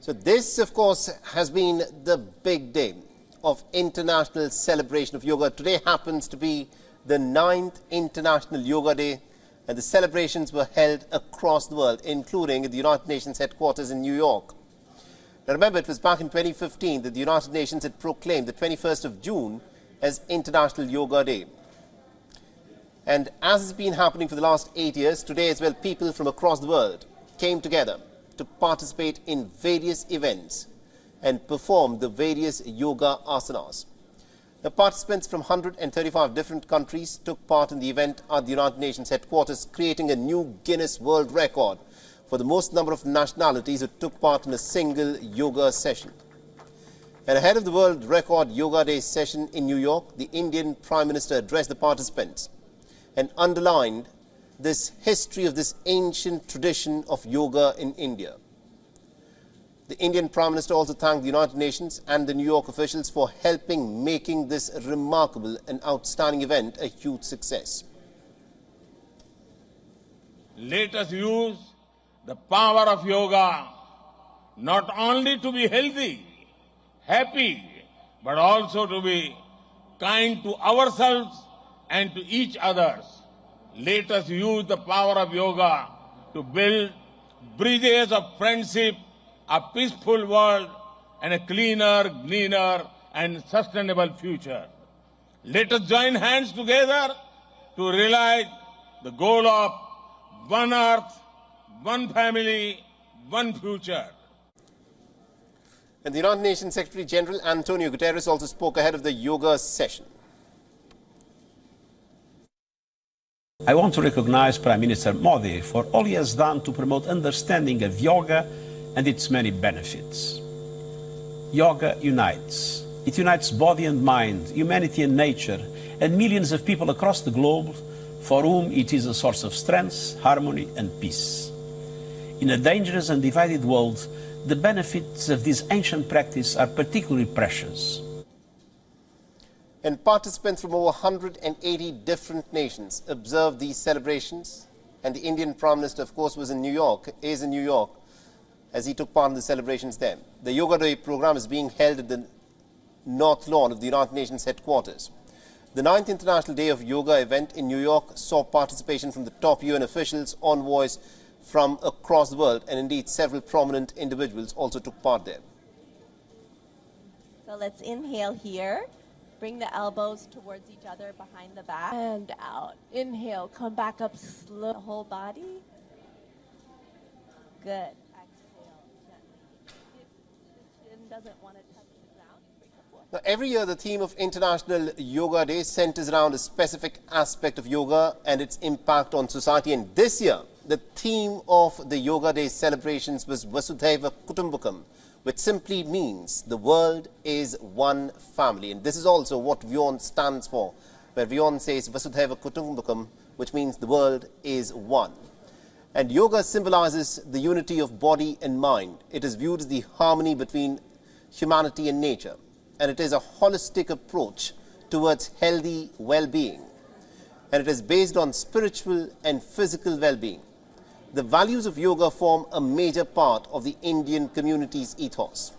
So this, of course, has been the big day of international celebration of yoga. Today happens to be the 9th International Yoga Day, and the celebrations were held across the world, including at the United Nations headquarters in New York. Now remember, it was back in 2015 that the United Nations had proclaimed the 21st of June as International Yoga Day. And as has been happening for the last 8 years, today as well, people from across the world came together to participate in various events and perform the various yoga asanas. The participants from 135 different countries took part in the event at the United Nations headquarters, creating a new Guinness World Record for the most number of nationalities who took part in a single yoga session. And ahead of the World Record Yoga Day session in New York, the Indian Prime Minister addressed the participants and underlined this history of this ancient tradition of yoga in India. The Indian Prime Minister also thanked the United Nations and the New York officials for helping making this remarkable and outstanding event a huge success. Let us use the power of yoga not only to be healthy, happy, but also to be kind to ourselves and to each other. Let us use the power of yoga to build bridges of friendship, a peaceful world, and a cleaner, greener, and sustainable future. Let us join hands together to realize the goal of one earth, one family, one future. And the United Nations Secretary General Antonio Guterres also spoke ahead of the yoga session. I want to recognize Prime Minister Modi for all he has done to promote understanding of yoga and its many benefits. Yoga unites. It unites body and mind, humanity and nature, and millions of people across the globe for whom it is a source of strength, harmony and peace. In a dangerous and divided world, the benefits of this ancient practice are particularly precious. And participants from over 180 different nations observed these celebrations. And the Indian Prime Minister, of course, is in New York, as he took part in the celebrations there. The Yoga Day program is being held at the North Lawn of the United Nations headquarters. The 9th International Day of Yoga event in New York saw participation from the top UN officials, envoys from across the world, and indeed several prominent individuals also took part there. So let's inhale here. Bring the elbows towards each other behind the back. And out. Inhale. Come back up slow. The whole body. Good. Exhale gently. If the chin doesn't want to touch the ground, bring the floor. Now, every year the theme of International Yoga Day centers around a specific aspect of yoga and its impact on society. And this year, the theme of the Yoga Day celebrations was Vasudhaiva Kutumbakam, which simply means the world is one family. And this is also what WION stands for, where WION says Vasudhaiva Kutumbakam, which means the world is one. And yoga symbolizes the unity of body and mind. It is viewed as the harmony between humanity and nature. And it is a holistic approach towards healthy well-being. And it is based on spiritual and physical well-being. The values of yoga form a major part of the Indian community's ethos.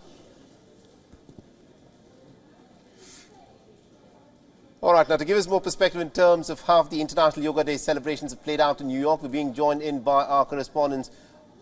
All right, now to give us more perspective in terms of how the International Yoga Day celebrations have played out in New York, we're being joined in by our correspondent,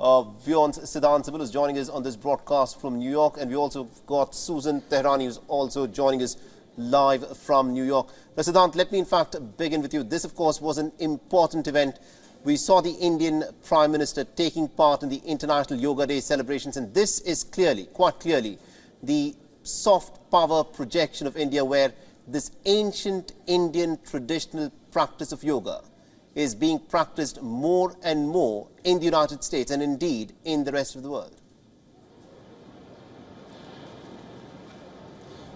WION's Siddhant Sibil, who's joining us on this broadcast from New York. And we also got Susan Tehrani, who's also joining us live from New York. Now, Siddhant, let me in fact begin with you. This, of course, was an important event. We saw the Indian Prime Minister taking part in the International Yoga Day celebrations, and this is clearly, quite clearly, the soft power projection of India, where this ancient Indian traditional practice of yoga is being practiced more and more in the United States and indeed in the rest of the world.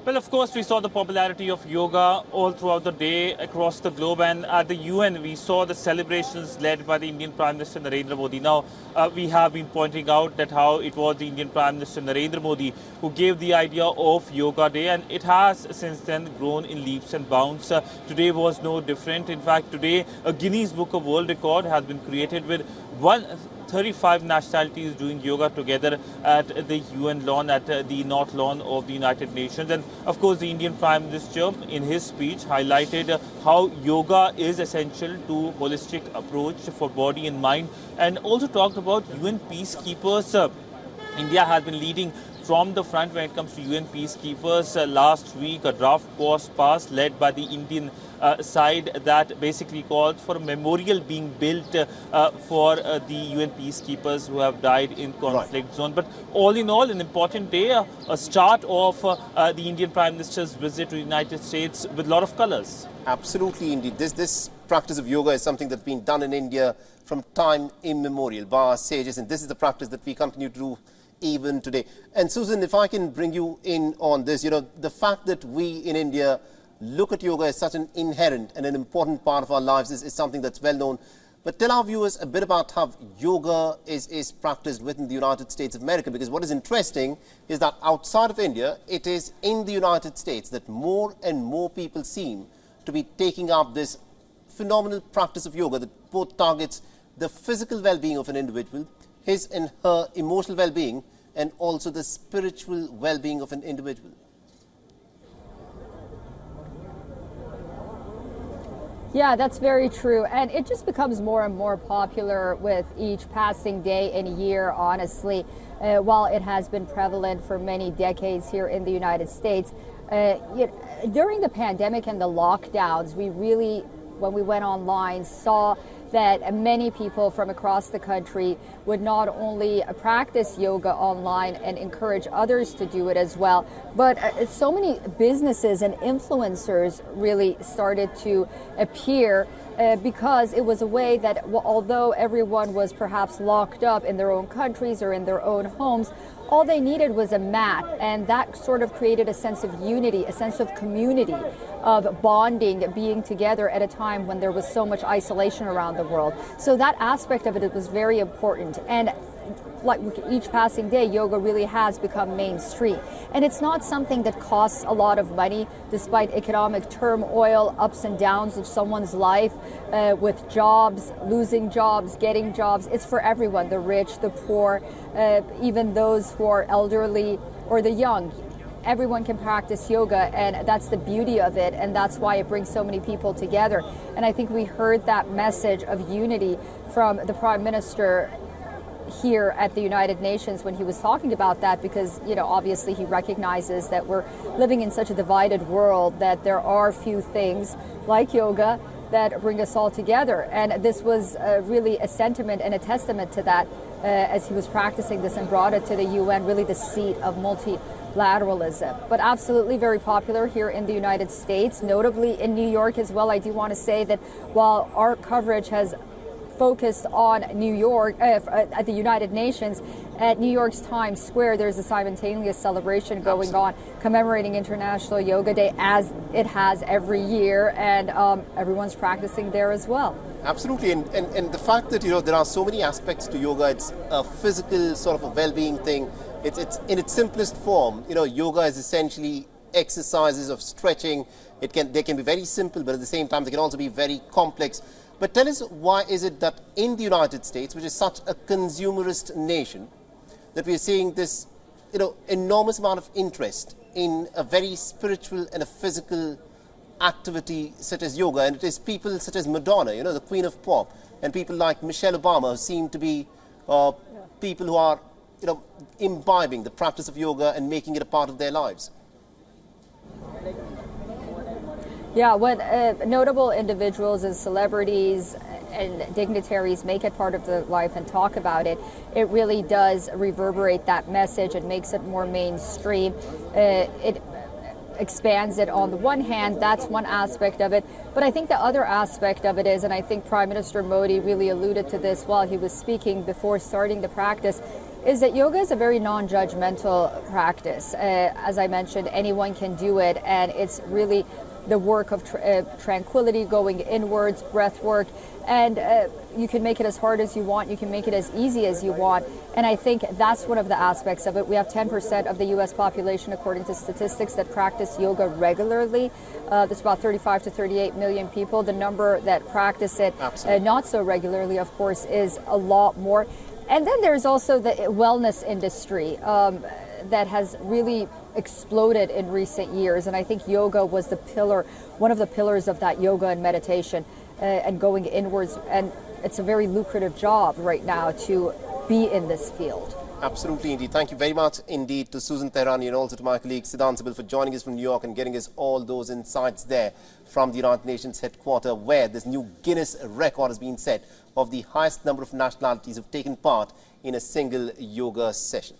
Well, of course, we saw the popularity of yoga all throughout the day across the globe, and at the UN we saw the celebrations led by the Indian Prime Minister Narendra Modi. Now, we have been pointing out that how it was the Indian Prime Minister Narendra Modi who gave the idea of Yoga Day, and it has since then grown in leaps and bounds. Today was no different. In fact, today a Guinness Book of World Record has been created with 35 nationalities doing yoga together at the UN lawn, at the North Lawn of the United Nations. And of course, the Indian Prime Minister in his speech highlighted how yoga is essential to holistic approach for body and mind, and also talked about UN peacekeepers. India has been leading from the front when it comes to UN peacekeepers. Last week, a draft was passed led by the Indian side that basically calls for a memorial being built for the UN peacekeepers who have died in conflict zone. But all in all, an important day, a start of the Indian Prime Minister's visit to the United States with a lot of colors. Absolutely, indeed. This practice of yoga is something that's been done in India from time immemorial by our sages, and this is the practice that we continue to do even today. And Susan, if I can bring you in on this, the fact that we in India look at yoga as such an inherent and an important part of our lives is something that's well known. But tell our viewers a bit about how yoga is practiced within the United States of America, because what is interesting is that outside of India, it is in the United States that more and more people seem to be taking up this phenomenal practice of yoga that both targets the physical well-being of an individual, his and her emotional well-being, and also the spiritual well-being of an individual. Yeah, that's very true. And it just becomes more and more popular with each passing day and year, honestly. While it has been prevalent for many decades here in the United States, during the pandemic and the lockdowns, we really, when we went online, saw that many people from across the country would not only practice yoga online and encourage others to do it as well, but so many businesses and influencers really started to appear because it was a way that, although everyone was perhaps locked up in their own countries or in their own homes, all they needed was a mat, and that sort of created a sense of unity, a sense of community, of bonding, being together at a time when there was so much isolation around the world. So that aspect of it was very important. And like with each passing day, yoga really has become mainstream. And it's not something that costs a lot of money, despite economic turmoil, ups and downs of someone's life, with jobs, losing jobs, getting jobs. It's for everyone, the rich, the poor, even those who are elderly or the young. Everyone can practice yoga, and that's the beauty of it, and that's why it brings so many people together. And I think we heard that message of unity from the Prime Minister here at the United Nations when he was talking about that, because, obviously he recognizes that we're living in such a divided world, that there are few things like yoga that bring us all together. And this was really a sentiment and a testament to that as he was practicing this and brought it to the UN, really the seat of multilateralism. But absolutely very popular here in the United States, notably in New York as well. I do want to say that while our coverage has focused on New York, at the United Nations, at New York's Times Square, there's a simultaneous celebration going on commemorating International Yoga Day, as it has every year, and everyone's practicing there as well. Absolutely, and the fact that there are so many aspects to yoga, it's a physical sort of a well-being thing. It's in its simplest form. Yoga is essentially exercises of stretching. They can be very simple, but at the same time they can also be very complex. But tell us, why is it that in the United States, which is such a consumerist nation, that we are seeing this, enormous amount of interest in a very spiritual and a physical activity such as yoga? And it is people such as Madonna, the Queen of Pop, and people like Michelle Obama, who seem to be people who are, imbibing the practice of yoga and making it a part of their lives. Yeah, when notable individuals and celebrities and dignitaries make it part of their life and talk about it, it really does reverberate that message and makes it more mainstream. It expands it on the one hand, that's one aspect of it. But I think the other aspect of it is, and I think Prime Minister Modi really alluded to this while he was speaking before starting the practice, is that yoga is a very non-judgmental practice. As I mentioned, anyone can do it, and it's really the work of tranquility, going inwards, breath work, and you can make it as hard as you want, you can make it as easy as you want, and I think that's one of the aspects of it. We have 10% of the U.S. population, according to statistics, that practice yoga regularly. That's about 35 to 38 million people. The number that practice it not so regularly, of course, is a lot more. And then there's also the wellness industry that has really exploded in recent years, and I think yoga was the pillar, one of the pillars of that, yoga and meditation and going inwards, and it's a very lucrative job right now to be in this field. Absolutely indeed. Thank you very much indeed to Susan Tehrani and also to my colleague Siddhan Sibil for joining us from New York and getting us all those insights there from the United Nations headquarters, where this new Guinness record has been set of the highest number of nationalities who have taken part in a single yoga session.